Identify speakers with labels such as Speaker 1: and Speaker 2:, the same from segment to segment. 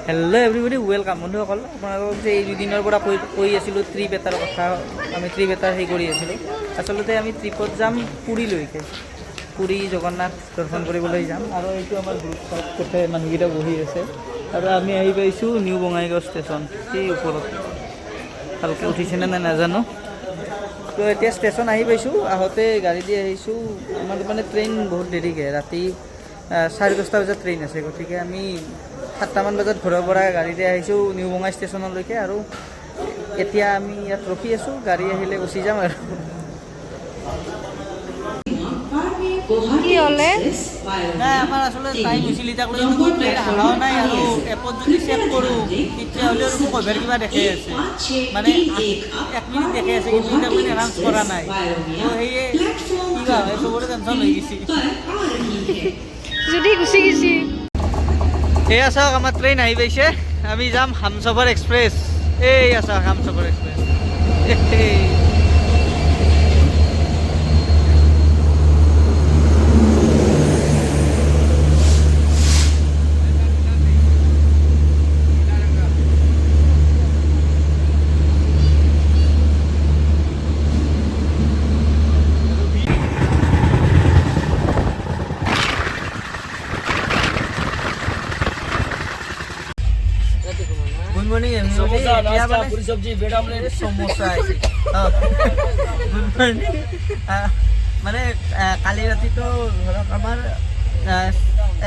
Speaker 1: Hello' everybody welcome বন্ধুসকল আপোনালোকক যে এই দুদিনৰ পৰা কৈ আছিলোঁ ট্ৰিপ এটাৰ কথা আমি ট্ৰিপ এটাৰ হেৰি কৰি আছিলোঁ আচলতে আমি ট্ৰিপত যাম পুৰীলৈকে পুৰী জগন্নাথ দৰ্শন কৰিবলৈ যাম আৰু এইটো আমাৰ গ্ৰুপ গোটেই মানুহকেইটা বহি আছে আৰু আমি আহি পাইছোঁ নিউ বঙাইগাঁও ষ্টেচন সেই ওপৰত ভালকৈ উঠিছেনে নাই নাজানো তো এতিয়া ষ্টেচন আহি পাইছোঁ আহোঁতে গাড়ী দি আহিছোঁ আমাৰ মানে ট্ৰেইন বহুত দেৰিকৈ ৰাতি 10:30 বজাত ট্ৰেইন আছে গতিকে আমি 7টামান বজাত ঘৰৰ পৰা গাড়ীতে আহিছোঁ নিউ বঙাই ষ্টেচনলৈকে আৰু এতিয়া আমি ইয়াত ৰখি আছোঁ গাড়ী আহিলে গুচি যাম আৰু
Speaker 2: কি হ'লে
Speaker 1: নাই আমাৰ আচলতে টাইম হৈছিল এতিয়া লৈ ট্ৰেইন অহাও নাই আৰু এপত যদি চেক কৰোঁ তেতিয়াহ'লে আৰু কভাৰ কিবা দেখাই আছে মানে 1 মিনিট দেখাই আছে কিন্তু এতিয়া মানে এনাউন্স কৰা নাই তো সেয়ে কিবা হয় চবৰে টেনশ্যন হৈ গৈছে
Speaker 2: যদি গুচি গৈছি
Speaker 1: এয়া চাওক আমাৰ ট্ৰেইন আহি পাইছে আমি যাম হামসফৰ এক্সপ্ৰেছ এয়া চাওক হামসফৰ এক্সপ্ৰেছ गुड मॉर्निंग
Speaker 3: समोसा नाश्ता पूरी सब्जी bread omelette
Speaker 1: samosa good morning মানে কালি ৰাতিটো ধৰক আমাৰ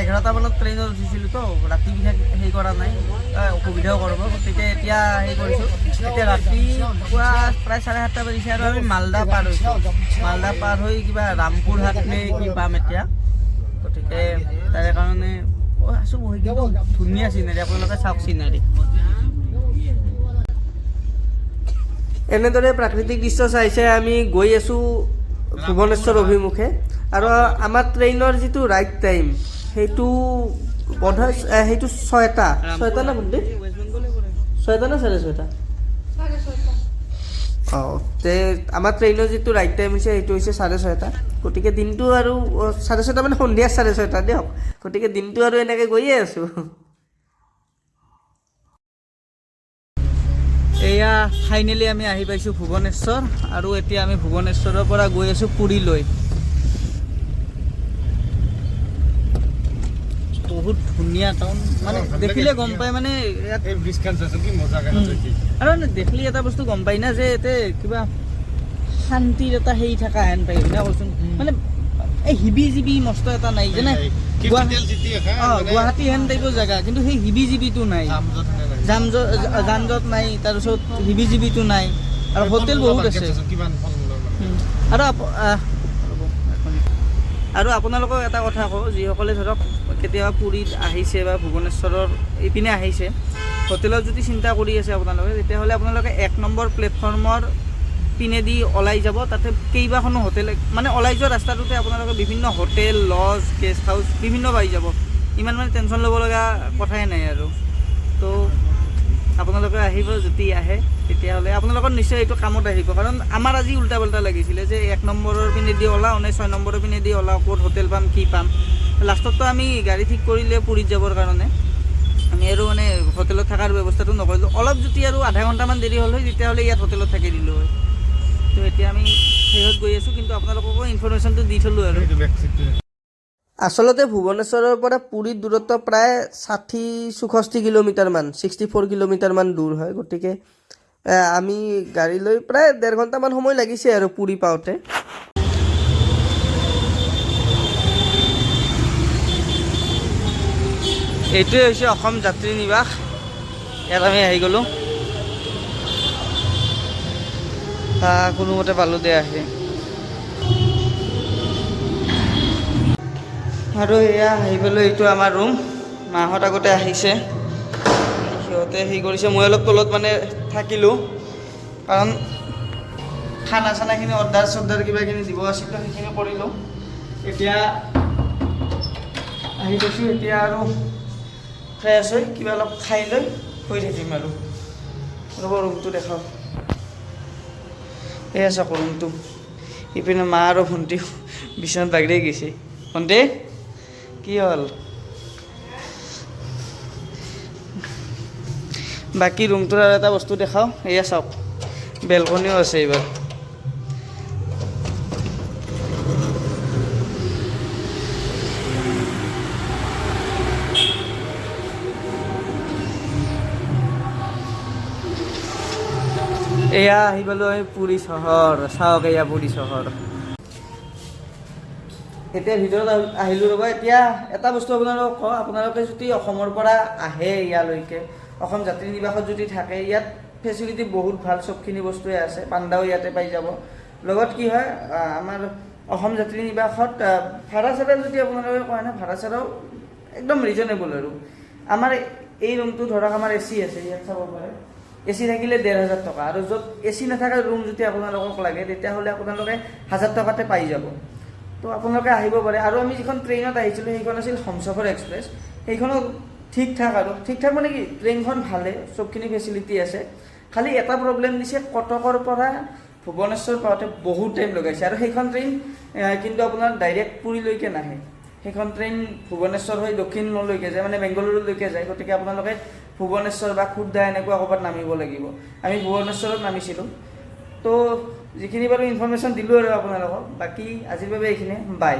Speaker 1: 11টা মানত ট্ৰেইনত উঠিছিলোঁ তো ৰাতি বিশেষ হেৰি কৰা নাই অসুবিধাও কৰিব গতিকে এতিয়া হেৰি কৰিছোঁ এতিয়া ৰাতিপুৱা প্ৰায় 7:30 বাজিছে আৰু আমি মালদা পাৰ হৈছোঁ মালদা পাৰ হৈ কিবা ৰামপুৰহাট নে কি পাম এতিয়া গতিকে তাৰে কাৰণে আছোঁ বহি কিন্তু ধুনীয়া চিনাৰী আপোনালোকে চাওক চিনাৰী এনেদৰে প্ৰাকৃতিক দৃশ্য চাইছে আমি গৈ আছোঁ ভুৱনেশ্বৰ অভিমুখে আৰু আমাৰ ট্ৰেইনৰ যিটো ৰাইট টাইম সেইটো বোধহয় সেইটো 6টা না ভণ্টি 6টা না 6:30 অঁ তে আমাৰ ট্ৰেইনৰ যিটো ৰাইট টাইম হৈছে সেইটো হৈছে 6:30 গতিকে দিনটো আৰু 6:30 মানে সন্ধিয়া 6:30 দিয়ক গতিকে দিনটো আৰু এনেকৈ গৈয়ে আছোঁ এয়া ফাইনেলি আমি আহি পাইছোঁ ভুৱনেশ্বৰ আৰু এতিয়া আমি ভুৱনেশ্বৰৰ পৰা গৈ আছোঁ পুৰীলৈ বহুত ধুনীয়া টাউন মানে দেখিলে গম পায় মানে আৰু দেখিলে এটা বস্তু গম পায় না যে ইয়াতে কিবা শান্তিৰ এটা হেৰি থকা হেন পায় না কচোন মানে এই হিবি জিবি মস্ত এটা নাই যেনে গুৱাহাটী হেন টাইপৰ জেগা কিন্তু সেই হিবি জিবিটো নাই যান জঁট নাই তাৰপিছত হিবি জিবিটো নাই আৰু হোটেল বহুত আছে আৰু আপোনালোকক এটা কথা কওঁ যিসকলে ধৰক কেতিয়াবা পুৰীত আহিছে বা ভুৱনেশ্বৰৰ ইপিনে আহিছে হোটেলত যদি চিন্তা কৰি আছে আপোনালোকে তেতিয়াহ'লে আপোনালোকে 1 নম্বৰ প্লেটফৰ্মৰ পিনেদি ওলাই যাব তাতে কেইবাখনো হোটেল মানে ওলাই যোৱা ৰাস্তাটোতে আপোনালোকে বিভিন্ন হোটেল লজ গেষ্ট হাউচ বিভিন্ন পাই যাব ইমান মানে টেনশ্যন ল'ব লগা কথাই নাই আৰু তো আপোনালোকে আহিব যদি আহে তেতিয়াহ'লে আপোনালোকৰ নিশ্চয় এইটো কামত আহিব কাৰণ আমাৰ আজি উল্টা পাল্টা লাগিছিলে যে 1 নম্বৰৰ পিনেদি ওলাওঁ নে 6 নম্বৰৰ পিনেদি ওলাওঁ ক'ত হোটেল পাম কি পাম লাষ্টততো আমি গাড়ী ঠিক কৰিলে পুৰীত যাবৰ কাৰণে আমি আৰু মানে হোটেলত থকাৰ ব্যৱস্থাটো নকৰিলোঁ অলপ যদি আৰু আধা ঘণ্টামান দেৰি হ'ল হয় তেতিয়াহ'লে ইয়াত হোটেলত থাকি দিলোঁ হয় তো এতিয়া আমি সেইত গৈ আছোঁ কিন্তু আপোনালোককো ইনফৰমেশ্যনটো দি থ'লোঁ আৰু আচলতে ভুৱনেশ্বৰৰ পৰা পুৰীৰ দূৰত্ব প্ৰায় 60-64 কিলোমিটাৰমান 64 কিলোমিটাৰমান দূৰ হয় গতিকে আমি গাড়ী লৈ প্ৰায় 1.5 ঘণ্টামান সময় লাগিছে আৰু পুৰী পাওঁতে এইটোৱে হৈছে অসম যাত্ৰী নিবাস ইয়াত আমি আহি গ'লোঁ কোনোমতে পালোঁ দে আহি আৰু এয়া আহি পেলাই এইটো আমাৰ ৰুম মাহঁত আগতে আহিছে সিহঁতে হেৰি কৰিছে মই অলপ তলত মানে থাকিলোঁ কাৰণ খানা চানাখিনি অৰ্ডাৰ কিবাখিনি দিব আছিল সেইখিনি কৰিলোঁ এতিয়া আহি পাইছোঁ এতিয়া আৰু ফ্ৰেছ হৈ কিবা অলপ খাই লৈ শুই থাকিম আৰু ৰ'ব ৰুমটো দেখাওঁ এয়া চাওক ৰুমটো ইপিনে মা আৰু ভণ্টি বিচনাত বাগৰি গৈছে ভণ্টি কি হ'ল বাকী ৰুমটোৰ আৰু এটা বস্তু দেখাওঁ, এয়া চাওক বেলকনিও আছে এইবাৰ। এয়া আহি পালোঁ আমি পুৰী চহৰ, চাওক এয়া পুৰী চহৰ। এতিয়া ভিতৰত আহিলোঁ ৰ'বা। এতিয়া এটা বস্তু আপোনালোকক কওঁ, আপোনালোকে যদি অসমৰ পৰা আহে ইয়ালৈকে, অসম যাত্ৰী নিবাসত যদি থাকে, ইয়াত ফেচিলিটি বহুত ভাল, চবখিনি বস্তুৱে আছে, পাণ্ডাও ইয়াতে পাই যাব। লগত কি হয়, আমাৰ অসম যাত্ৰী নিবাসত ভাড়া চাড়া যদি আপোনালোকে কয় নহয়, ভাড়া চাড়াও একদম ৰিজনেবল আৰু। আমাৰ এই ৰুমটো ধৰক আমাৰ AC আছে, ইয়াত চাব পাৰে। AC থাকিলে ১,৫০০ টকা, আৰু য'ত AC নাথাকা ৰুম যদি আপোনালোকক লাগে তেতিয়াহ'লে আপোনালোকে ১,০০০ টকাতে পাই যাব। তো আপোনালোকে আহিব পাৰে। আৰু আমি যিখন ট্ৰেইনত আহিছিলোঁ সেইখন আছিল হমছফৰ এক্সপ্ৰেছ, সেইখনো ঠিক ঠাক, আৰু ঠিক ঠাক মানে কি, ট্ৰেইনখন ভালে, চবখিনি ফেচিলিটি আছে। খালি এটা প্ৰব্লেম দিছে, কটকৰ পৰা ভুৱনেশ্বৰ পাওঁতে বহুত টাইম লগাইছে। আৰু সেইখন ট্ৰেইন কিন্তু আপোনাৰ ডাইৰেক্ট পুৰীলৈকে নাহে, সেইখন ট্ৰেইন ভুৱনেশ্বৰ হৈ দক্ষিণলৈকে যায়, মানে বেংগালুৰুলৈকে যায়। গতিকে আপোনালোকে ভুৱনেশ্বৰ বা খুৰ্দা এনেকুৱা ক'ৰবাত নামিব লাগিব। আমি ভুৱনেশ্বৰত নামিছিলোঁ। তো যিখিনি বাৰু ইনফৰমেশ্যন দিলোঁ আৰু আপোনালোকক, বাকী আজিৰ বাবে এইখিনিয়ে, বাই।